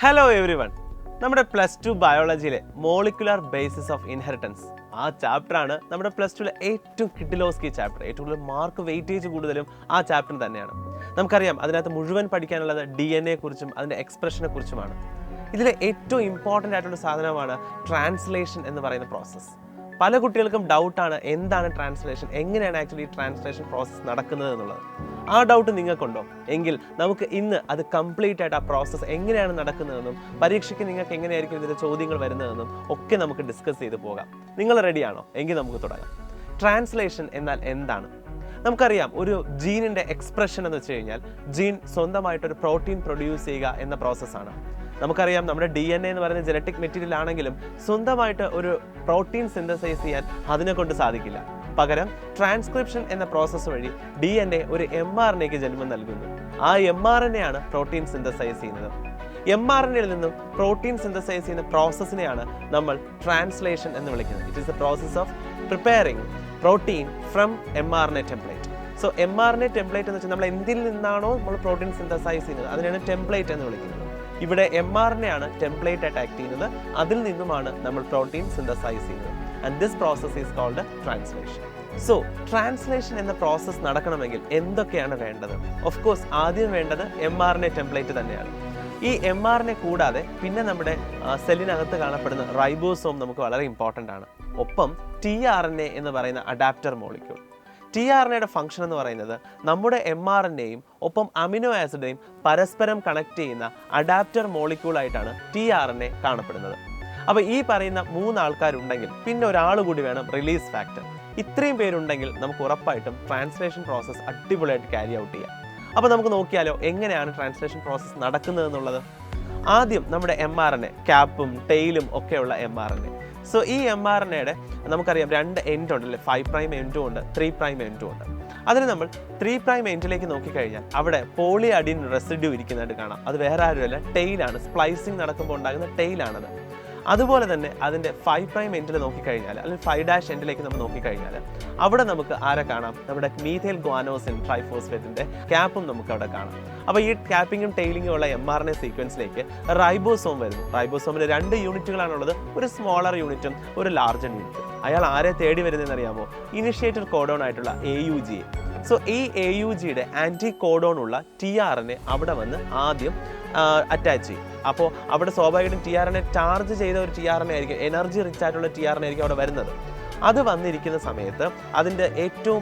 Hello every one. നമ്മുടെ +2 ബയോളജിയിലെ molecular basis of inheritance ആ ചാപ്റ്ററാണ് നമ്മുടെ +2ലെ ഏറ്റവും കിഡിലോസ്കി ചാപ്റ്റർ. ഏറ്റവും കൂടുതൽ മാർക്ക് വെയിറ്റേജ് കൂടുതലും ആ ചാപ്റ്റർ തന്നെയാണ്. നമുക്കറിയാം അതിനകത്ത് മുഴുവൻ പഠിക്കാനുള്ളത് DNA കുറിച്ചും അതിൻ്റെ എക്സ്പ്രഷനെ കുറിച്ചുമാണ്. ഇതിലെ ഏറ്റവും ഇമ്പോർട്ടൻ്റ് ആയിട്ടുള്ള സാധനമാണ് ട്രാൻസ്ലേഷൻ എന്ന് പറയുന്ന പ്രോസസ്സ്. പല കുട്ടികൾക്കും ഡൗട്ടാണ് എന്താണ് ട്രാൻസ്ലേഷൻ, എങ്ങനെയാണ് ആക്ച്വലി ട്രാൻസ്ലേഷൻ പ്രോസസ്സ് നടക്കുന്നത് എന്നുള്ളത്. ആ ഡൗട്ട് നിങ്ങൾക്കുണ്ടോ? എങ്കിൽ നമുക്ക് ഇന്ന് അത് കംപ്ലീറ്റ് ആയിട്ട് ആ പ്രോസസ്സ് എങ്ങനെയാണ് നടക്കുന്നതെന്നും പരീക്ഷയ്ക്ക് നിങ്ങൾക്ക് എങ്ങനെയായിരിക്കും ഇതിൻ്റെ ചോദ്യങ്ങൾ വരുന്നതെന്നും ഒക്കെ നമുക്ക് ഡിസ്കസ് ചെയ്ത് പോകാം. നിങ്ങൾ റെഡിയാണോ? എങ്കിൽ നമുക്ക് തുടങ്ങാം. ട്രാൻസ്ലേഷൻ എന്നാൽ എന്താണ്? നമുക്കറിയാം, ഒരു ജീനിൻ്റെ എക്സ്പ്രഷൻ എന്ന് വെച്ച് കഴിഞ്ഞാൽ ജീൻ സ്വന്തമായിട്ടൊരു പ്രോട്ടീൻ പ്രൊഡ്യൂസ് ചെയ്യുക എന്ന പ്രോസസ്സാണ്. നമുക്കറിയാം നമ്മുടെ DNA എന്ന് പറയുന്ന ജനറ്റിക് മെറ്റീരിയൽ ആണെങ്കിലും സ്വന്തമായിട്ട് ഒരു പ്രോട്ടീൻ സിന്തസൈസ് ചെയ്യാൻ അതിനെ കൊണ്ട് സാധിക്കില്ല. പകരം ട്രാൻസ്ക്രിപ്ഷൻ എന്ന പ്രോസസ്സ് വഴി DNA ഒരു mRNAക്ക് ജന്മം നൽകുന്നു. ആ mRNA ആണ് പ്രോട്ടീൻ സിന്തസൈസ് ചെയ്യുന്നത്. mRNAയിൽ നിന്നും പ്രോട്ടീൻ സിന്തസൈസ് ചെയ്യുന്ന പ്രോസസ്സിനെയാണ് നമ്മൾ ട്രാൻസ്ലേഷൻ എന്ന് വിളിക്കുന്നത്. It is the process of preparing protein from mRNA template. So mRNA template എന്ന് വെച്ചാൽ നമ്മൾ എന്തിൽ നിന്നാണോ നമ്മൾ പ്രോട്ടീൻ സിന്തസൈസ് ചെയ്യുന്നത് അതിനാണ് ടെംപ്ലേറ്റ് എന്ന് വിളിക്കുന്നത്. ഇവിടെ mRNA ആണ് ടെംപ്ലേറ്റ് ആയിട്ട് ആക്ട് ചെയ്യുന്നത്. അതിൽ നിന്നുമാണ് നമ്മൾ പ്രോട്ടീൻ സിന്തസൈസ് ചെയ്യുന്നത്. And this process is called translation. So translation എന്ന പ്രോസസ്സ് നടക്കണമെങ്കിൽ എന്തൊക്കെയാണ് വേണ്ടത്? ഓഫ് കോഴ്സ് ആദ്യം വേണ്ടത് mRNA ടെംപ്ലേറ്റ് തന്നെയാണ്. ഈ mRNA കൂടാതെ പിന്നെ നമ്മുടെ സെല്ലിനകത്ത് കാണപ്പെടുന്ന റൈബോസോം നമുക്ക് വളരെ ഇമ്പോർട്ടൻ്റ് ആണ്. ഒപ്പം tRNA എന്ന് പറയുന്ന അഡാപ്റ്റർ മോളിക്യൂൾ. tRNAയുടെ ഫംഗ്ഷൻ എന്ന് പറയുന്നത് നമ്മുടെ mRNAയും ഒപ്പം അമിനോ ആസിഡേയും പരസ്പരം കണക്ട് ചെയ്യുന്ന അഡാപ്റ്റർ മോളിക്യൂളായിട്ടാണ് tRNA കാണപ്പെടുന്നത്. അപ്പോൾ ഈ പറയുന്ന 3 ആൾക്കാരുണ്ടെങ്കിൽ പിന്നെ ഒരാൾ കൂടി വേണം, റിലീസ് ഫാക്ടർ. ഇത്രയും പേരുണ്ടെങ്കിൽ നമുക്ക് ഉറപ്പായിട്ടും ട്രാൻസ്ലേഷൻ പ്രോസസ്സ് അടിപൊളിയായിട്ട് ക്യാരി ഔട്ട് ചെയ്യാം. അപ്പോൾ നമുക്ക് നോക്കിയാലോ എങ്ങനെയാണ് ട്രാൻസ്ലേഷൻ പ്രോസസ്സ് നടക്കുന്നത് എന്നുള്ളത്. ആദ്യം നമ്മുടെ mRNA, ക്യാപ്പും ടെയിലും ഒക്കെയുള്ള mRNA. സോ ഈ mRNAയുടെ നമുക്കറിയാം 2 എൻഡ് ഉണ്ടല്ലേ, 5' എൻഡും ഉണ്ട്, 3' എൻഡും ഉണ്ട്. അതിന് നമ്മൾ 3' എൻഡിലേക്ക് നോക്കിക്കഴിഞ്ഞാൽ അവിടെ പോളി അഡിൻ റെസിഡ്യൂ ഇരിക്കുന്നതായിട്ട് കാണാം. അത് വേറെ ആരുമല്ല, ടെയിലാണ്. സ്പ്ലൈസിങ് നടക്കുമ്പോൾ ഉണ്ടാകുന്ന ടെയിലാണത്. അതുപോലെ തന്നെ അതിൻ്റെ 5' എൻഡിൽ നോക്കിക്കഴിഞ്ഞാൽ, അല്ലെങ്കിൽ 5' എൻഡിലേക്ക് നമ്മൾ നോക്കിക്കഴിഞ്ഞാൽ അവിടെ നമുക്ക് ആരെ കാണാം? നമ്മുടെ മീഥൈൽ ഗ്വാനോസിൻ ട്രൈഫോസ്ഫേറ്റിൻ്റെ ക്യാപ്പും നമുക്ക് അവിടെ കാണാം. അപ്പോൾ ഈ ക്യാപ്പിങ്ങും ടെയിലിങ്ങും ഉള്ള mRNA സീക്വൻസിലേക്ക് റൈബോസോം വരുന്നു. റൈബോസോമിന് 2 യൂണിറ്റുകളാണുള്ളത്, ഒരു സ്മോളർ യൂണിറ്റും ഒരു ലാർജർ യൂണിറ്റും. അയാൾ ആരെ തേടി വരുന്നതെന്ന് അറിയാമോ? ഇനിഷ്യേറ്റർ കോഡോൺ ആയിട്ടുള്ള AUG. സോ ഈ AUGയുടെ ആൻറ്റി കോഡോൺ ഉള്ള tRNA അവിടെ വന്ന് ആദ്യം അറ്റാച്ച് ചെയ്യും. അപ്പോൾ അവിടെ സ്വാഭാവികമായിട്ടും tRNA ചാർജ് ചെയ്ത ഒരു tRNA ആയിരിക്കും, എനർജി റിച്ച് ആയിട്ടുള്ള tRNA ആയിരിക്കും അവിടെ വരുന്നത്. അത് വന്നിരിക്കുന്ന സമയത്ത് അതിൻ്റെ ഏറ്റവും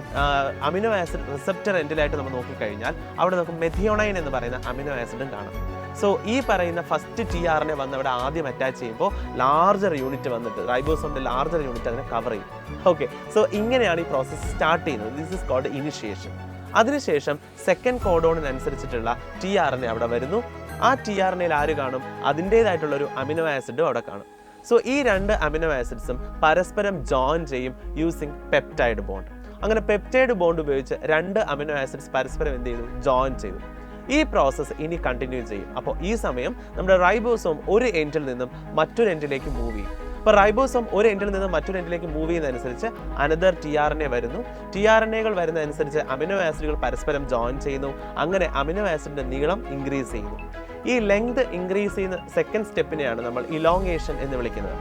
അമിനോ ആസിഡ് റിസപ്റ്റർ എൻഡിലായിട്ട് നമ്മൾ നോക്കിക്കഴിഞ്ഞാൽ അവിടെ നമുക്ക് മെഥിയോണൈൻ എന്ന് പറയുന്ന അമിനോ ആസിഡും കാണാം. സോ ഈ പറയുന്ന ഫസ്റ്റ് tRNA വന്ന് അവിടെ ആദ്യം അറ്റാച്ച് ചെയ്യുമ്പോൾ ലാർജർ യൂണിറ്റ് വന്നിട്ട് റൈബോസോമിൻ്റെ ലാർജർ യൂണിറ്റ് അതിനെ കവർ ചെയ്യും. ഓക്കെ, സോ ഇങ്ങനെയാണ് ഈ പ്രോസസ്സ് സ്റ്റാർട്ട് ചെയ്യുന്നത്. This is called initiation. അതിനുശേഷം സെക്കൻഡ് കോഡോണിനനുസരിച്ചിട്ടുള്ള tRNA അവിടെ വരുന്നു. ആ tRNAയിൽ ആര് കാണും? അതിൻ്റേതായിട്ടുള്ളൊരു അമിനോ ആസിഡും അവിടെ കാണും. സോ ഈ 2 അമിനോ ആസിഡ്സും പരസ്പരം ജോയിൻ ചെയ്യും യൂസിങ് പെപ്റ്റൈഡ് ബോണ്ട്. അങ്ങനെ പെപ്റ്റൈഡ് ബോണ്ട് ഉപയോഗിച്ച് 2 അമിനോ ആസിഡ്സ് പരസ്പരം എന്ത് ചെയ്തു? ജോയിൻ ചെയ്തു. ഈ പ്രോസസ്സ് ഇനി കണ്ടിന്യൂ ചെയ്യും. അപ്പോൾ ഈ സമയം നമ്മുടെ റൈബോസോം ഒരു എൻഡിൽ നിന്നും മറ്റൊരു എൻഡിലേക്ക് മൂവ് ചെയ്യും. അപ്പോൾ റൈബോസോം ഒരു എൻഡിൽ നിന്ന് മറ്റൊരു എൻഡിലേക്ക് മൂവ് ചെയ്യുന്നതനുസരിച്ച് അനദർ tRNA വരുന്നു. tRNAകൾ വരുന്നതനുസരിച്ച് അമിനോ ആസിഡുകൾ പരസ്പരം ജോയിൻ ചെയ്യുന്നു. അങ്ങനെ അമിനോ ആസിഡിൻ്റെ നീളം ഇൻക്രീസ് ചെയ്യുന്നു. ഈ ലെങ്ത് ഇൻക്രീസ് ചെയ്യുന്ന സെക്കൻഡ് സ്റ്റെപ്പിനെയാണ് നമ്മൾ ഇലോങ്ങേഷൻ എന്ന് വിളിക്കുന്നത്.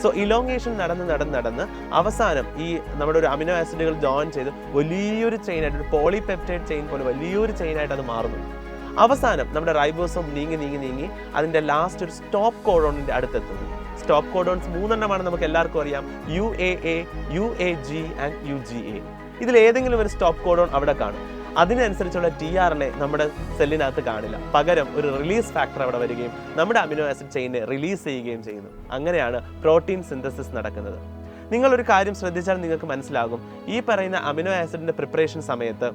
സോ ഇലോങ്ങേഷൻ നടന്ന് അവസാനം ഈ നമ്മുടെ ഒരു അമിനോ ആസിഡുകൾ ജോയിൻ ചെയ്ത് വലിയൊരു ചെയിനായിട്ട്, ഒരു പോളിപെപ്റ്റൈഡ് ചെയിൻ പോലെ വലിയൊരു ചെയിനായിട്ട് അത് മാറുന്നു. അവസാനം നമ്മുടെ റൈബോസോം നീങ്ങി അതിൻ്റെ ലാസ്റ്റ് ഒരു സ്റ്റോപ്പ് കോഡോണിൻ്റെ അടുത്തെത്തുന്നു. സ്റ്റോപ്പ് കോഡോൺസ് 3 എണ്ണമാണ് നമുക്ക് എല്ലാവർക്കും അറിയാം, UAA, UAG ആൻഡ് UGA. ഇതിലേതെങ്കിലും ഒരു സ്റ്റോപ്പ് കോഡോൺ അവിടെ കാണും. അതിനനുസരിച്ചുള്ള tRNA നമ്മുടെ സെല്ലിനകത്ത് കാണില്ല. പകരം ഒരു റിലീസ് ഫാക്ടർ അവിടെ വരികയും നമ്മുടെ അമിനോ ആസിഡ് ചെയിനെ റിലീസ് ചെയ്യുകയും ചെയ്യുന്നു. അങ്ങനെയാണ് പ്രോട്ടീൻ സിന്തസിസ് നടക്കുന്നത്. നിങ്ങളൊരു കാര്യം ശ്രദ്ധിച്ചാൽ നിങ്ങൾക്ക് മനസ്സിലാകും, ഈ പറയുന്ന അമിനോ ആസിഡിൻ്റെ പ്രിപ്പറേഷൻ സമയത്ത്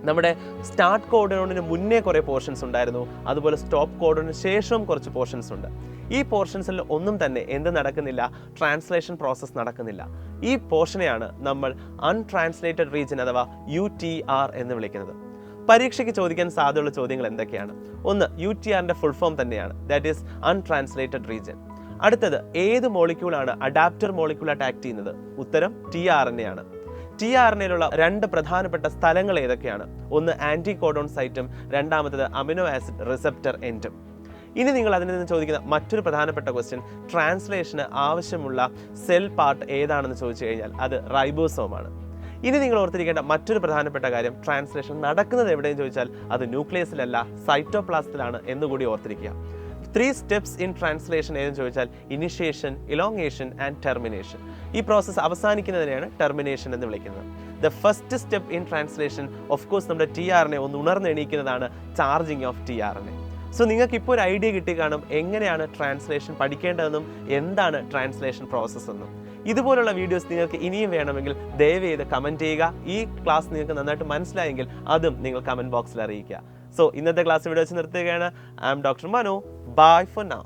നമ്മുടെ സ്റ്റാർട്ട് കോഡോണിന് മുന്നേ കുറേ പോർഷൻസ് ഉണ്ടായിരുന്നു, അതുപോലെ സ്റ്റോപ്പ് കോഡോണിന് ശേഷവും കുറച്ച് പോർഷൻസ് ഉണ്ട്. ഈ പോർഷൻസിൽ ഒന്നും തന്നെ എന്ത് നടക്കുന്നില്ല? ട്രാൻസ്ലേഷൻ പ്രോസസ്സ് നടക്കുന്നില്ല. ഈ പോർഷനെയാണ് നമ്മൾ അൺട്രാൻസ്ലേറ്റഡ് റീജിയൻ അഥവാ UTR എന്ന് വിളിക്കുന്നത്. പരീക്ഷയ്ക്ക് ചോദിക്കാൻ സാധ്യതയുള്ള ചോദ്യങ്ങൾ എന്തൊക്കെയാണ്? ഒന്ന്, UTRൻ്റെ ഫുൾ ഫോം തന്നെയാണ്, ദാറ്റ് ഈസ് അൺട്രാൻസ്ലേറ്റഡ് റീജിയൻ. അടുത്തത്, ഏത് മോളിക്യൂളാണ് അഡാപ്റ്റർ മോളിക്യൂളായിട്ട് ആക്ട് ചെയ്യുന്നത്? ഉത്തരം tRNA ആണ്. tRNAയിലുള്ള 2 പ്രധാനപ്പെട്ട സ്ഥലങ്ങൾ ഏതൊക്കെയാണ്? ഒന്ന് ആൻറ്റി കോഡോൺ സൈറ്റും രണ്ടാമത്തത് അമിനോ ആസിഡ് റിസപ്റ്റർ എൻഡും. ഇനി നിങ്ങൾ അതിൽ നിന്ന് ചോദിക്കുന്ന മറ്റൊരു പ്രധാനപ്പെട്ട ക്വസ്റ്റ്യൻ, ട്രാൻസ്ലേഷന് ആവശ്യമുള്ള സെൽ പാർട്ട് ഏതാണെന്ന് ചോദിച്ചു കഴിഞ്ഞാൽ അത് റൈബോസോമാണ്. ഇനി നിങ്ങൾ ഓർത്തിരിക്കേണ്ട മറ്റൊരു പ്രധാനപ്പെട്ട കാര്യം, ട്രാൻസ്ലേഷൻ നടക്കുന്നത് എവിടെയെന്ന് ചോദിച്ചാൽ അത് ന്യൂക്ലിയസിലല്ല, സൈറ്റോപ്ലാസത്തിലാണ് എന്നുകൂടി ഓർത്തിരിക്കുക. 3 steps in translation ഏതെന്ന് ചോദിച്ചാൽ ഇനിഷ്യേഷൻ, ഇലോങ്ങേഷൻ ആൻഡ് ടെർമിനേഷൻ. ഈ പ്രോസസ്സ് അവസാനിക്കുന്നതിനെയാണ് ടെർമിനേഷൻ എന്ന് വിളിക്കുന്നത്. The first step in translation of course നമ്മുടെ TRNA ഒന്ന് ഉണർന്നെണീക്കുന്നതാണ് ചാർജിങ് ഓഫ് TRNA. സോ നിങ്ങൾക്ക് ഇപ്പോൾ ഒരു ഐഡിയ കിട്ടി കാണും എങ്ങനെയാണ് ട്രാൻസ്ലേഷൻ പഠിക്കേണ്ടതെന്നും എന്താണ് ട്രാൻസ്ലേഷൻ പ്രോസസ്സ് എന്നും. ഇതുപോലുള്ള വീഡിയോസ് നിങ്ങൾക്ക് ഇനിയും വേണമെങ്കിൽ ദയവ് ചെയ്ത് കമൻറ്റ് ചെയ്യുക. ഈ ക്ലാസ് നിങ്ങൾക്ക് നന്നായിട്ട് മനസ്സിലായെങ്കിൽ അതും നിങ്ങൾ കമൻറ്റ് ബോക്സിൽ അറിയിക്കുക. സോ ഇന്നത്തെ ക്ലാസ് ഇവിടെ വെച്ച് നിർത്തുകയാണ്. I am doctor Manu. Bye for now.